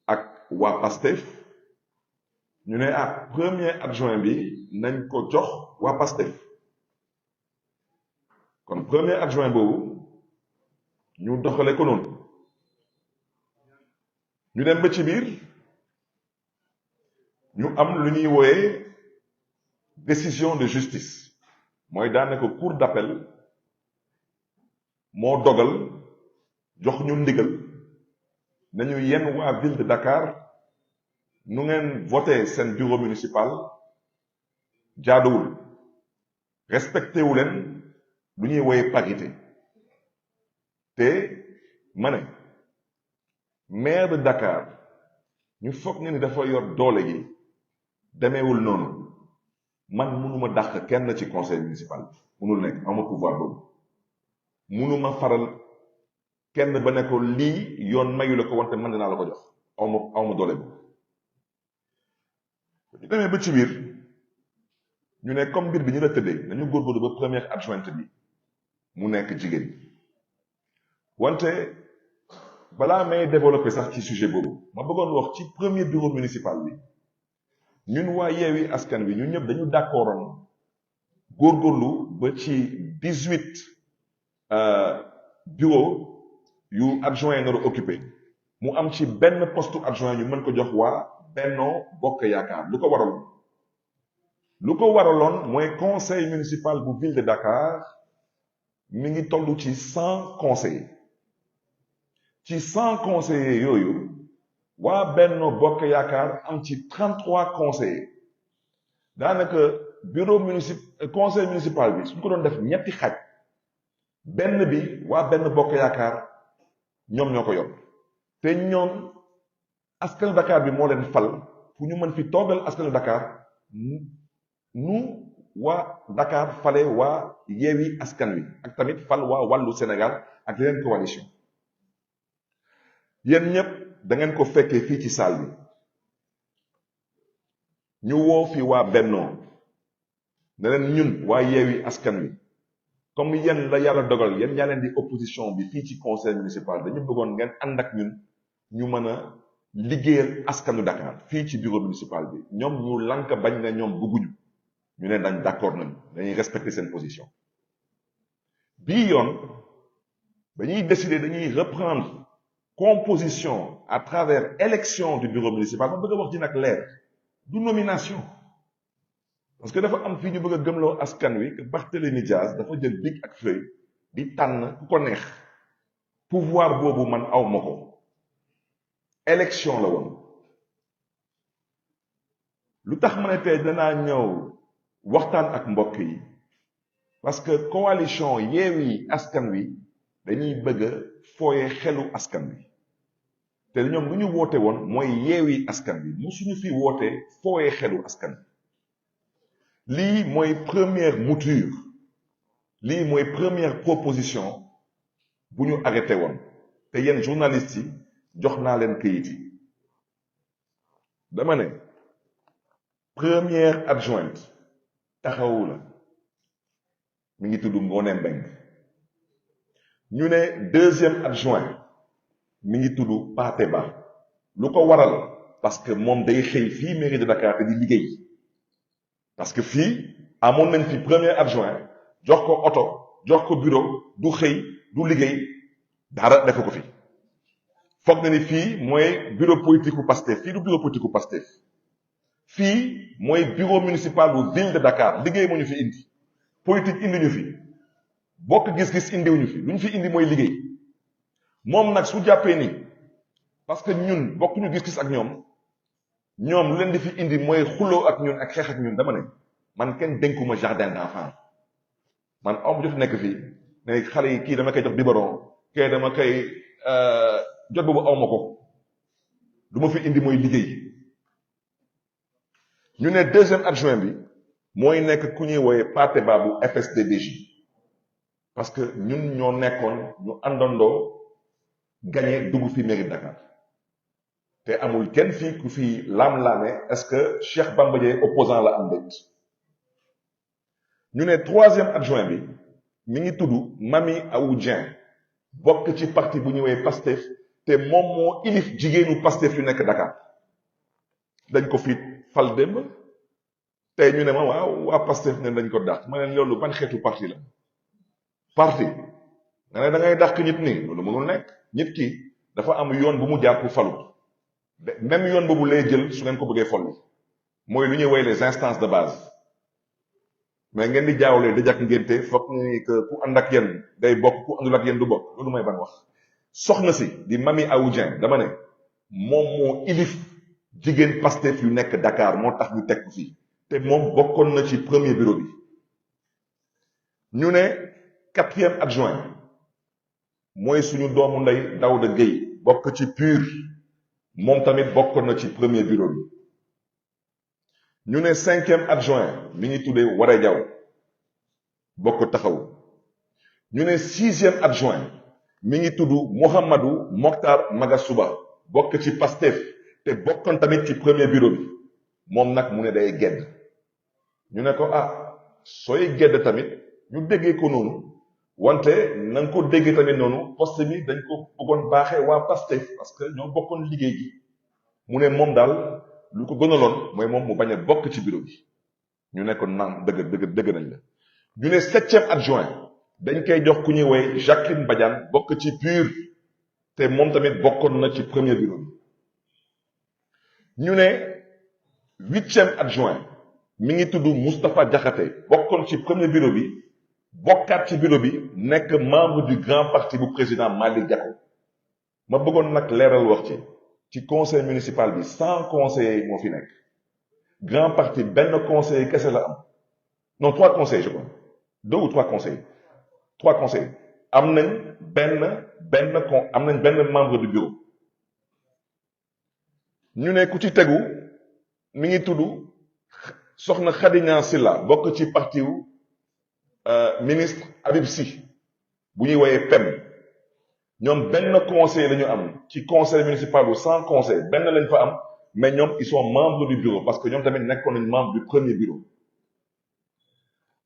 ak waa PASTEF ñu ne premier adjoint bi nañ ko jox waa PASTEF kon premier adjoint boobu ñu doxale ko noonu ñu dem ba ci biir ñu am lu ñuy wooyee décision de justice mooy daanaka cour d'appel moo dogal jox ñu ndigal nañu yenn waa ville de Dakar nu ngeen voté seen bureau municipal jaaduwul respecté wu leen lu ñuy wooyee parité te ma ne maire de Dakar ñu foog ne ni dafa yor doole gi demeewul noonu man mënuma dàq kenn ci conseil municipal mënul nekk ama pouvoir boobu mënuma faral kenn ba ne ko lii yoon mayu la ko wante man dinaa la ko jox awma doole boobu ñu demee ba ci biir ñu ne comme mbir bi ñu la tëddee nañu góorgóorlu ba première adjointe bi mu nekk jigéen wante balaa may développer sax ci sujet boobu ma bëggoon wax ci premier bureau municipal bi ñun waa Yewwi Askan Wi ñun ñëpp dañu d'accordoon góorgóorlu ba ci 18 bureau yu adjoint nar a occupé mu am ci benn poste adjoint ñu mën ko jox waa Benno Bokk Yaakaar lu ko waraloon mooy conseil municipal bu ville de Dakar mi ngi toll ci 100 conseillers ci 100 conseillers yooyu waa Benno Bokk Yaakaar am ci 33 conseillers daanaka conseil municipal bi suñ ko doon def ñetti xaaj benn bi waa Benno Bokk Yaakaar ñoom ñoo ko yor te ñoom askanu Dakar bi moo leen fal fu ñu mën fi toogal askanu Dakar nu waa Dakar fale waa Yewwi Askan Wi ak tamit fal waa Wàllu Sénégal ak yeneen coalition yéen ñëpp da ngeen ko fekkee fii ci salle bi ñu woo fi waa Bennoo ne leen ñun waa Yewwi Askan Wi comme yéen la yàlla dogal yéen ñaa leen di opposition bi fii ci conseil municipal dañu bëggoon ngeen ànd ak ñun ñu mën a liggéeyal askanu Dakar fii ci bureau municipal bi ñoom ñu lank bañ na ñoom bëgguñu ñu ne dañ d'accord nañu dañuy respecter seen position bii yoon dañuy décider dañuy reprendre composition à travers élection du bureau municipal ma bëgg a wax ci nag leer du nomination parce que dafa am fii ñu bëgg a gëmloo askan wi que Barthélémy Dias dafa jël bic ak feuille di tànn ku ko neex pouvoir boobu man aw ma ko élection la woon lu tax ma ne tey danaa ñëw waxtaan ak mbokk yi parce que coalition Yewwi Askan Wi dañuy bëgg a fooye xelu askan wi te ñoom lu ñu woote woon mooy Yewwi Askan Wi mu suñu fi wootee fooye xelu askan wi lii mooy première mouture lii mooy première proposition bu ñu arrêté woon te yéen journalistes yi jox naa leen këyit yi dama ne première adjointe taxawu la mi ngi tudd Ngoné Mbengue ñu ne deuxième adjoint mi ngi tudd Pathé Ba lu ko waral parce que moom day xëy fii mairie de Dakar te di liggéey parce que fii amoon nañ fi premier adjoint jox ko oto jox ko bureau du xëy du liggéey dara def ko fi foog na ni fii mooy bureau politique u Pastef fii du bureau politique u Pastef fii mooy bureau municipal bu ville de Dakar liggéey moo ñu fi indi politique indi ñu fi bokk gis-gis indiwuñu fi lu ñu fi indi mooy liggéey moom nag su jàppee ni parce que ñun bokkuñu gis-gis ak ñoom lu leen di fi indi mooy xuloo ak ñun ak xeex ak ñun dama ne man kenn dénkuma jardin d'enfant man aw ma jot nekk fii ne xale yi kii dama koy jox biberon kii dama koy jot boobu aw ma ko lu ma fi indi mooy liggéey ñu ne deuxième adjoint bi mooy nekk ku ñuy wooye Pathé Ba bu FSD/BJ parce que ñun ñoo nekkoon ñu àndandoo gagné dugg fi mairie de Dakar te amul kenn fii ku fi laam-laame est-ce que Cheikh Bamba Dièye opposant la am déet ñu ne troisième adjoint bi mi ngi tudd Mamy Awa Dieng bokk ci parti bu ñëwee Pastef te moom moo ilif jigéenu Pastef yu nekk Dakar dañ ko fi fal démb tey ñu ne ma waaw waa Pastef ne dañ ko dàq ma ne loolu ban xeetu parti la parti nga ne da ngay dàq nit nii loolu mënul nekk nit ki dafa am yoon bu mu jaar pour falu même yoon boobu lay jël su ngeen ko bëggee folli mooy lu ñuy woy les instances de base mais ngeen di jaawlee dëj ak ngénte foog ni que ku ànd ak yéen day bokk ku àndul ak yéen du bokk loolu mooy ban wax soxna si di Mamy Awa Dieng dama ne moom moo ilif jigéen Pastef yu nekk Dakar moo tax ñu teg ko fii te moom bokkoon na ci premier bureau bi ñu ne quatrième adjoint mooy suñu doomu ndey Daouda Gueye bokk ci PUR moom tamit bokkoon na ci premier bureau bi ñu ne cinquième adjoint mi ngi tuddee Waré Diaw bokk taxaw ñu ne sixième adjoint mi ngi tudd Mouhamadou Mokhtar Magasuba bokk ci Pastef te bokkoon tamit ci premier bureau bi moom nag mu ne day gedd ñu ne ko sooy gedd tamit ñu déggee ko noonu wante na nga ko déggee tamit noonu poste bi dañ ko bëggoon baaxee waa Pastef parce que ñoo bokkoon liggéey gi mu ne moom daal lu ko gënaloon mooy moom mu bañ a bokk ci bureau bi ñu ne ko naam dëgg nañ la ñu ne septième adjoint dañ koy jox ku ñuy woy Jacqueline Badiane bokk ci PUR te moom tamit bokkoon na ci premier bureau bi ñu ne 8e adjoint mi ngi tudd Moustapha Diakhaté bokkoon ci premier bureau bi bokkaat ci bureau bi nekk membre du grand parti bu président Malick Gakou ma bëggoon nag leeral wax ci conseil municipal bi 100 conseillers moo fi nekk grand parti benn conseiller kese la am non 3 conseillers je crois 2 ou 3 conseillers 3 conseillers am nañ benn membre du bureau ñu ne ku ci tegu mi ngi tudd soxna Khady Niang Sylla bokk ci parti wu ministre Habib Sy bu ñuy woyee PEM ñoom benn conseil la ñu am ci conseil municipal bu 100 conseil benn lañ fa am mais ñoom ils sont membres du bureau parce que ñoom tamit nekkoon nañ membre du premier bureau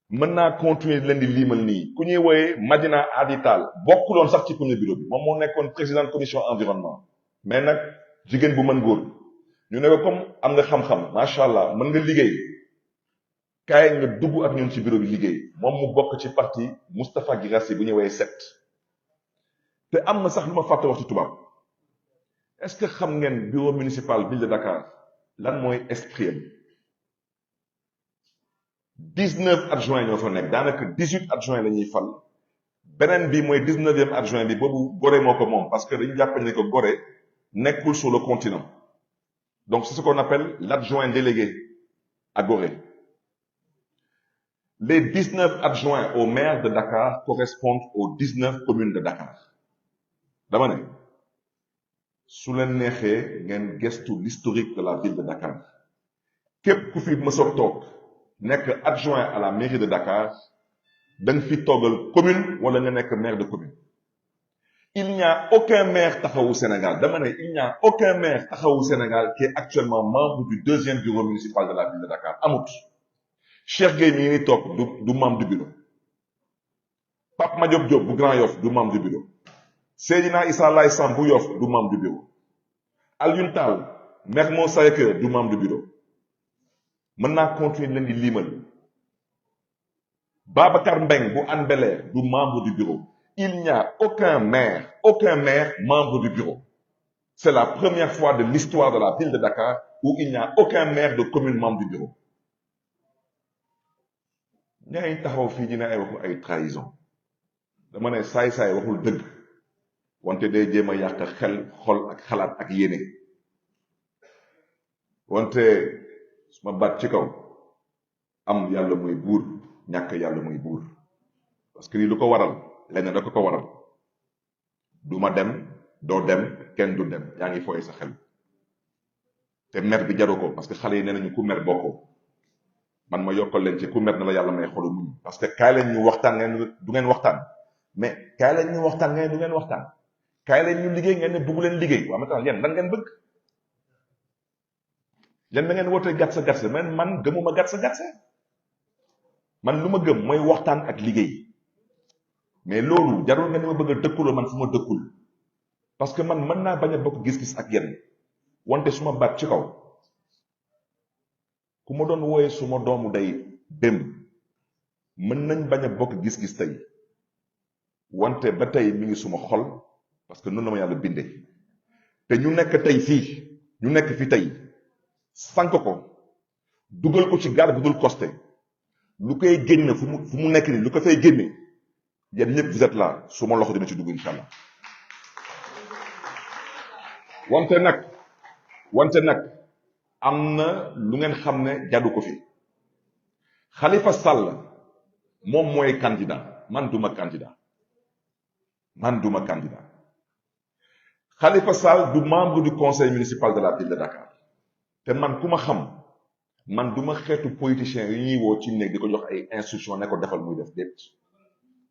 mën naa continuer leen di liimal nii ku ñuy woyee Madina Adi Tall bokkuloon sax ci premier bureau bi moom moo nekkoon président de commission environnement mais nag jigéen bu mën góor ñu ne ko comme am nga xam-xam macha allah mën nga liggéey kaay nga dugg ak ñun ci bureau bi liggéey moom mu bokk ci parti Moustapha Guirassy bu ñuy woyee set te am na sax lu ma fàtte wax ci tubaab est-ce que xam ngeen bureau municipal ville de Dakar lan mooy esprit am 19 adjoints ñoo fa nekk daanaka 18 adjoints la ñuy fal beneen bi mooy 19e adjoint bi boobu Gorée moo ko moom parce que dañu jàpp ne ko Gorée nekkul sur le continent donc c'est ce qu'on appelle l'adjoint délégué à Gorée. Les 19 adjoints au maire de Dakar correspondent aux 19 communes de Dakar dama ne su leen neexee ngeen gestu l'historique de la ville de Dakar képp ku fi mës a toog nekk adjoint à la mairie de Dakar da nga fi toogal commune wala nga nekk maire de commune. Il n'y a aucun maire taxawu Sénégal dama ne il n'y a aucun maire taxawu Sénégal qui est actuellement membre du 2e bureau municipal de la ville de Dakar amut. Cheikh Gueye mi ngi toog du membre du bureau Pape Madiop Diop bu Grand Yoff du membre du bureau Seydina Issa Laye Samb bu Yoff du membre du bureau Alioune Tall Mermoz Sacré-Cœur du membre du bureau mën naa continuer leen di limal Babacar Mbeng bu Hann Bel-Air du membre du bureau. Il n'y a aucun maire membre du bureau. C'est la première fois de l'histoire de la ville de Dakar où il n'y a aucun maire de commune membre du bureau. ñaay taxaw fii dina ay waxu ay trahison dama ne saay-saay waxul dëgg wante day jéem a yàq xel xol ak xalaat ak yéene wante su ma baat ci kaw am yàlla muy buur ñàkk yàlla muy buur parce que lii lu ko waral lenn da ko waral du ma dem doo dem kenn du dem yaa ngi fooye sa xel te mer bi jaru ko parce que xale yi nee nañu ku mer bokkoo man ma yokkal leen ci ku mer na la yàlla may xolu muñ parce que kaay leen ñu waxtaan ngeen du ngeen waxtaan mais kaay leen ñu waxtaan ngeen du ngeen waxtaan kaay leen ñu liggéey ngeen ne bëggu leen liggéey waaw maintenant yéen lan ngeen bëgg yéen da ngeen woote gatsa gatsa mais man gëmuma gatsa gatsa man lu ma gëm mooy waxtaan ak liggéey mais loolu jarul nga ni ma bëgg a dëkkuloo man fu ma dëkkul parce que man mën naa bañ a bokk gis-gis ak yéen wante su ma baat ci kaw ku ma doon wooye su ma doomu day démb mën nañ bañ a bokk gis-gis tey wante ba tey mi ngi suma xol parce que noonu la ma yàlla bindee te ñu nekk tey fii ñu nekk fi tey sànk ko dugal ko ci gaal bu dul costé lu koy génne fu mu nekk nii lu ko fay génne yéen ñëpp vous êtes là su ma loxo dina ci dugg incha allah wante nag am na lu ngeen xam ne jàddu ko fi Khalifa Sall moom mooy candidat man duma candidat Khalifa Sall du membre du conseil municipal de la ville de Dakar te man ku ma xam man duma xeetu politicien yi ñuy woo ci néeg di ko jox ay instruction ne ko defal muy def déet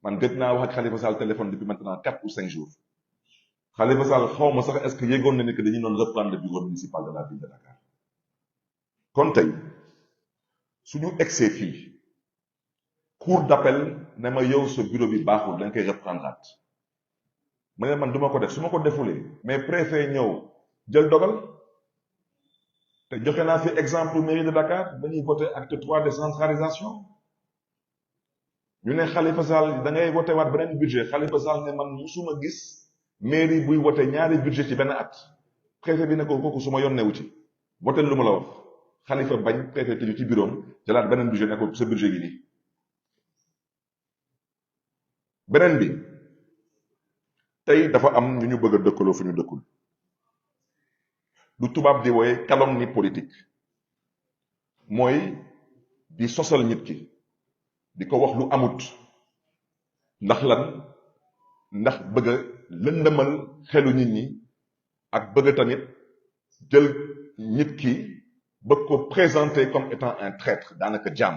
man gëj naa wax ak Khalifa Sall téléphone depuis maintenant 4 ou 5 jours Khalifa Sall xaw ma sax est-ce que yëgoon na ni que dañuy doon reprendre le bureau municipal de la ville de Dakar kon tey suñu egsee fii cour d'appel ne ma yow sa bureau bi baaxul dañ koy reprendre ma ne man duma ko def su ma ko defulee mais préfet ñëw jël dogal te joxe naa fi exemple mairie de Dakar ba ñuy voté acte 3 décentralisation ñu ne Khalifa Sall da ngay voté waat beneen budget Khalifa Sall ne man musuma gis mairie buy wote ñaari budget ci benn at préfet bi ne ko kooku su ma yoon newu ci wote lu ma la wax Khalifa bañ préfet tëju ci bureau am jëlaat beneen budget ne ko sa budget gi nii beneen bi tey dafa am ñu bëgg a dëkkaloo fu ñu dëkkul lu tubaab di wooye calomnie politique mooy di sosal nit ki di ko wax lu amut ndax lan ndax bëgg a lëndëmal xelu nit ñi ak bëgg tamit jël nit ki bëgg ko présenter comme étant un traître daanaka jàmm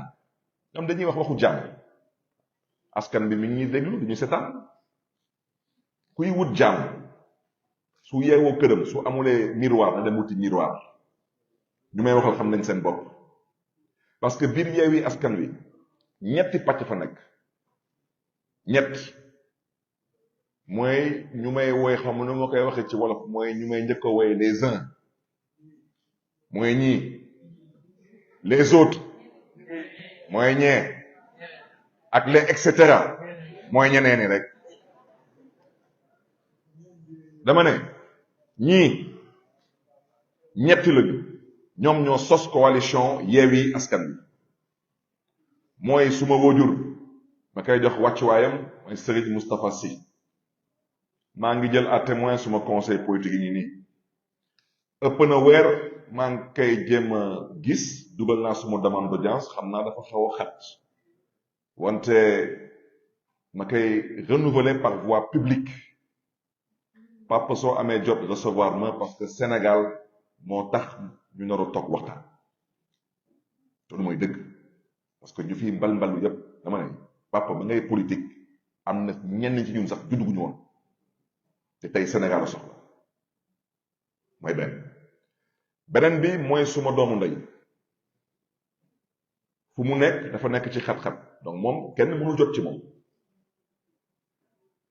ñoom dañuy wax waxu jàmm askan bi mi ngi ñuy déglu du ñu seetaan kuy wut jàmm su yeewoo këram su amulee miroir na dem wuti miroir ñu may waxal xam nañ seen bopp parce que biir Yewwi Askan Wi ñetti pàcc fa nekk ñett mooy ñu may woy xam nu ma koy waxee ci wolof mooy ñu may njëkk a woy les uns mooy ñii les autres mooy ñee ak les et cetera mooy ñeneeni rek dama ne ñii ñetti lañu ñoom ñoo sos coalition Yewwi Askan Wi mooy suma wóojur ma koy jox wàccuwaayam mooy Serigne Moustapha Sy maa ngi jël à témoin suma conseil politique yi nii ëpp na weer maa ngi koy jéem a gis dugal naa suma demande d'audience xam naa dafa xaw a xat wante ma koy renouveler par voie publique papa soo amee jot recevoir ma parce que Sénégal moo tax ñu nar a toog waxtaan loolu mooy dëgg parce que ñu fi mbal-mbalu yépp dama ne papa ba ngay politique am na ñenn ci ñun sax judduguñu woon te tey Sénégal a soxla mooy beneen bi mooy suma doomu ndey fu mu nekk dafa nekk ci xat-xat donc moom kenn mënul jot ci moom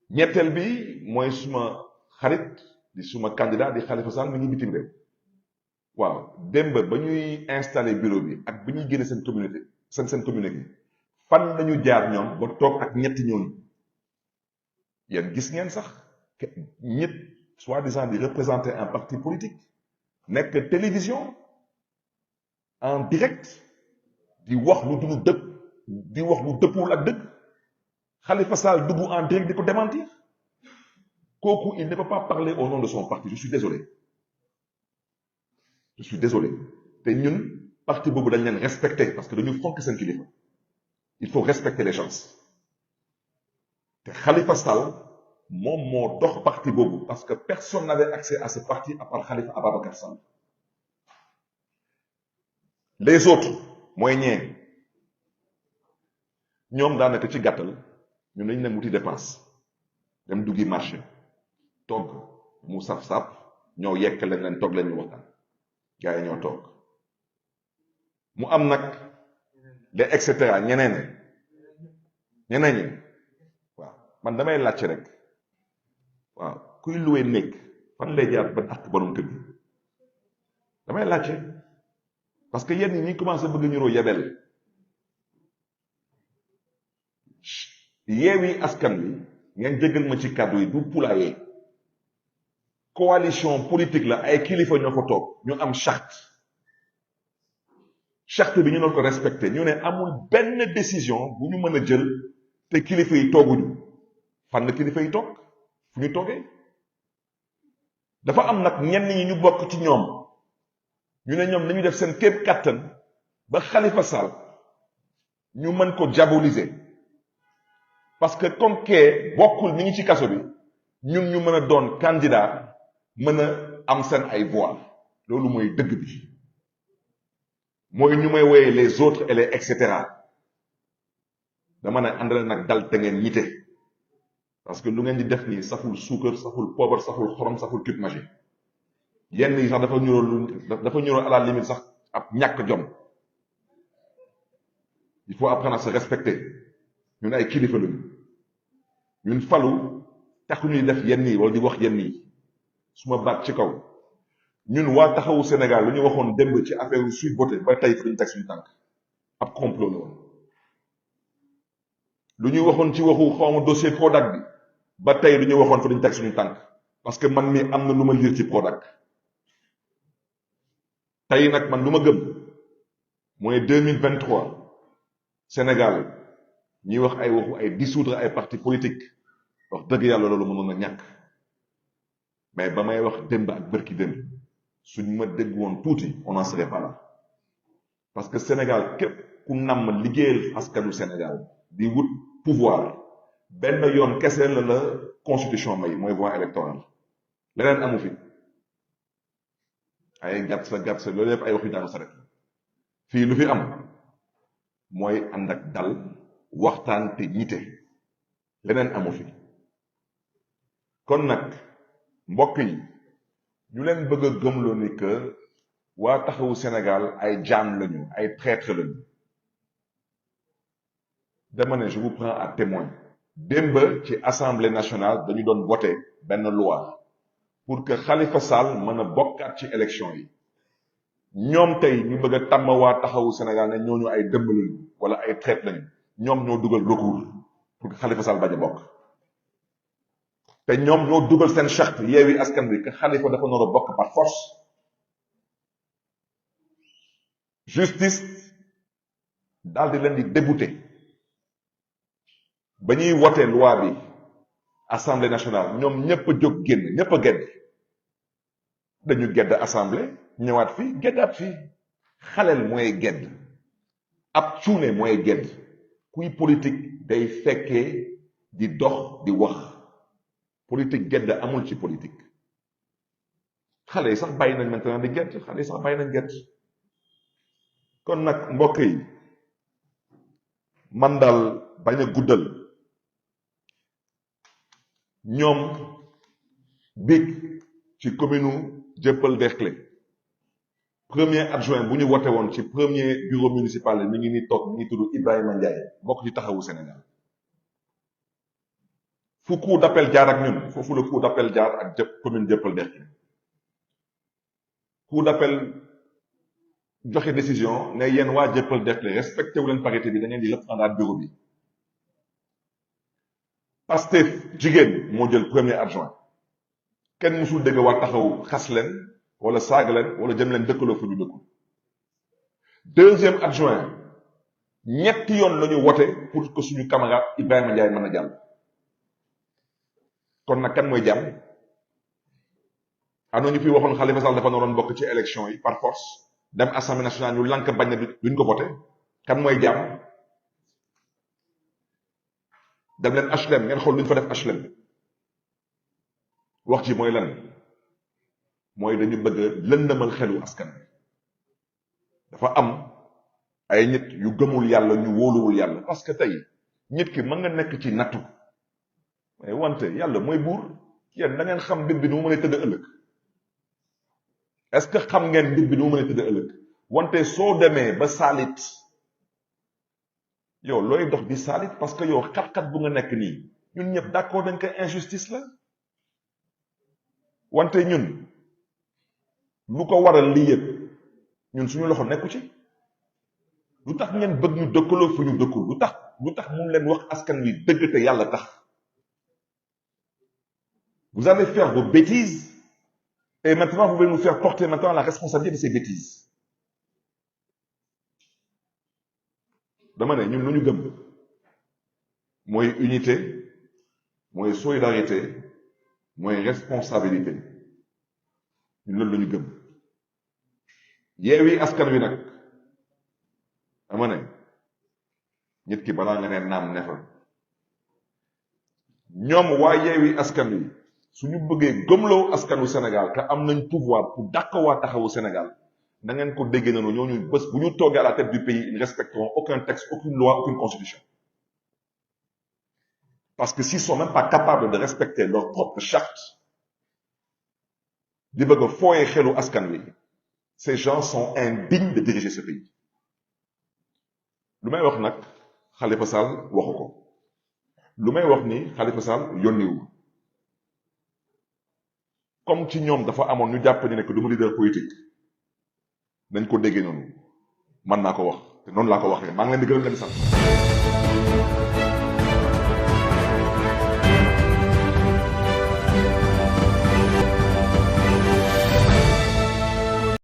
ñetteel bi mooy suma xarit di suma candidat di Khalifa Sall mi ngi bitim réew waaw démb ba ñuy installé bureau bi ak bi ñuy génne seen communauté seen communauté fan lañu jaar ñoom ba toog ak ñetti ñooñu yéen gis ngeen sax ñett soi-disant di représenter un parti politique nekk télévision en direct di wax lu dul dëpp di wax lu dëppul ak dëgg Khalifa Sall dugg en direct di ko démentir kooku il ne peut pas parler au nom de son parti je suis désolé te ñun parti boobu dañ leen respecter parce que dañu fonk seen kilifa il faut respecter les gens te Khalifa Sall moom moo dox parti boobu parce que personne n'avait accès à ce parti à part Khalifa Ababacar Sall les autres mooy ñee ñoom daanaka ci gàttal ñun dañu dem wuti dépense dem duggi marché togg mu saf-saf ñoo yekk leen toog leen ñu waxtaan gars yi ñoo toog mu am nag les et cetera ñeneen ñi waaw man damay laajte rek waaw kuy luwee néeg fan lay jaar ba ak borom kër gi damay laajte parce que yéen ñi commencé bëgg ñuroo yebel Yewwi Askan Wi ngeen jéggal ma ci kàddu yi du poulailler coalition politique la ay kilifa ñoo fa toog ñu am charte bi ñu doon ko respecté ñu ne amul benn décision bu ñu mën a jël te kilifa yi tooguñu fan la kilifa yi toog fu ñu toogee dafa am nag ñenn ñi ñu bokk ci ñoom ñu ne ñoom nañu def seen képp kàttan ba Khalifa Sall ñu mën ko diaboliser parce que comme que bokkul mi ngi ci kaso bi ñun ñu mën a doon candidat mën a am seen ay voix loolu mooy dëgg bi mooy ñu may woyee les autres et les et cetera dama ne àndale nag dal te ngeen ñite parce que lu ngeen di def nii saful suukar saful poobar saful xorom saful cube magique yenn yi sax dafa ñuroo à la limite sax ab ñàkk jom il faut apprendre à se respecter ñun ay kilifa lañu ñun falu taxu ñuy def yenn yi wala di wax yenn yi su ma baat ci kaw ñun waa taxawu Sénégal lu ñu waxoon démb ci affaire yu Sweet Beauté ba tey fi ñu teg suñu tànk ab complot la woon lu ñu waxoon ci waxu xawma dossier Prodac bi ba tey lu ñu waxoon fi ñu teg suñu tànk parce que man mi am na lu ma lire ci Prodac tey nag man lu ma gëm mooy 2023 Sénégal ñuy wax ay waxu ay dissoudre ay parti politique wax dëgg yàlla loolu mënoon na ñàkk mais ba may wax démb ak bërki démb suñ ma dégg woon tuuti on n'en serait pas là parce que Sénégal képp ku namm liggéeyal askanu Sénégal di wut pouvoir benn yoon kese la constitution may mooy voie électorale leneen amu fi ay gàtt sa loolu yëpp ay wax yu daanu saret fii lu fi am mooy ànd ak dal waxtaan te ñite leneen amu fi kon nag mbokk yi ñu leen bëgg a gëmloo ni que waa taxawu Sénégal ay jaam lañu ay traître lañu dama ne je vous prends à témoin démb ci assemblée nationale dañu doon voté benn loi pour que Khalifa Sall mën a bokkaat ci élection yi ñoom tey ñu bëgg a tàmm waa taxawu Sénégal ne ñooñu ay dëmb lañu wala ay traître lañu ñoom ñoo dugal recours pour que Khalifa Sall bañ a bokk te ñoom ñoo dugal seen charte Yewwi Askan Wi que Khalifa dafa nar a bokk par force justice daal di leen di débouté ba ñuy wote loi bi assemblée nationale ñoom ñëpp a jóg génn ñëpp a gedd dañu gedd assemblée ñëwaat fii geddaat fii xaleel mooy gedd ab cuune mooy gedd kuy politique day fekkee di dox di wax politique gedd amul ci politique xale yi sax bàyyi nañ maintenant di gedd xale yi sax bàyyi nañ gedd kon nag mbokk yi man daal bañ a guddal ñoom biig ci commune Dieuppeul Derklé premier adjoint bu ñu wote woon ci premier bureau municipal mi ngi ni toog mi ngi tudd Ibrahima Ndiaye bokk ci taxawu Sénégal fu cour d'appel jaar ak ñun foofu la cour d'appel jaar ak commune Dieuppeul Derklé cour d'appel joxe décision ne yéen waa Dieuppeul Derklé respecté wu leen parité bi da ngeen di reprendre bureau bi Pastef jigéen moo jël premier adjoint kenn musul dégg waa taxaw xas leen wala saaga leen wala jëm leen dëkkaloo fu ñu dëkkul deuxième adjoint ñetti yoon la ñu wote pour que suñu camarade Ibrahima Ndiaye mën a jàll kon nag kan mooy jàmm am na ñu fi waxoon Khalifa Sall dafa naroon bokk ci élection yi par force dem assemblée nationale ñu lànk bañ na duñ ko voté kan mooy jàmm dem leen HLM ngeen xool lu ñu fa def HLM wax ji mooy lan mooy dañu bëgg a lëndëmal xelu askan bi dafa am ay nit yu gëmul yàlla ñu wóoluwul yàlla parce que tey nit ki mën nga nekk ci nattu mais wante yàlla mooy buur yéen da ngeen xam mbir bi nu mu mën a tëdd ëllëg est-ce que xam ngeen mbir bi nu mu mën a tëdd ëllëg wante soo demee ba saalit yow looy dox di saalit parce que yow xat-xat bu nga nekk nii ñun ñëpp d'accord dañ ko injustice la wante ñun lu ko waral lii yëpp ñun suñu loxo nekku ci lu tax ngeen bëgg ñu dëkkaloo fu ñu dëkkul lu tax mun leen wax askan wi dëgg te yàlla tax vous allez faire vos bêtises et maintenant vous voulez nous faire porter maintenant la responsabilité de ces bêtises dama ne ñun lu ñu gëm mooy unité mooy solidarité mooy responsabilité ñun loolu la ñu gëm Yewwi Askan Wi nag dama ne nit ki balaa nga ne naam ne fa ñoom waa Yewwi Askan Wi suñu bëggee gëmloo askanu Sénégal que am nañ pouvoir pour dàq waa taxawu Sénégal da ngeen ko déggee noonu ñooñu bés bu ñu toogee à la tête du pays ils ne respecteront aucun texte aucune loi aucune constitution parce que s'ils sont même pas capables de respecter leur propre charte di bëgg a fooyee xelu askan wi ces gens sont indignes de diriger ce pays lu may wax nag Khalifa Sall waxu ko lu may wax ni Khalifa Sall yónniwu comme ci ñoom dafa amoon ñu jàpp ni ne que du ma leader politique nañ ko déggee noonu man naa ko wax te noonu laa ko waxee maa ngi leen di gërëm leen sant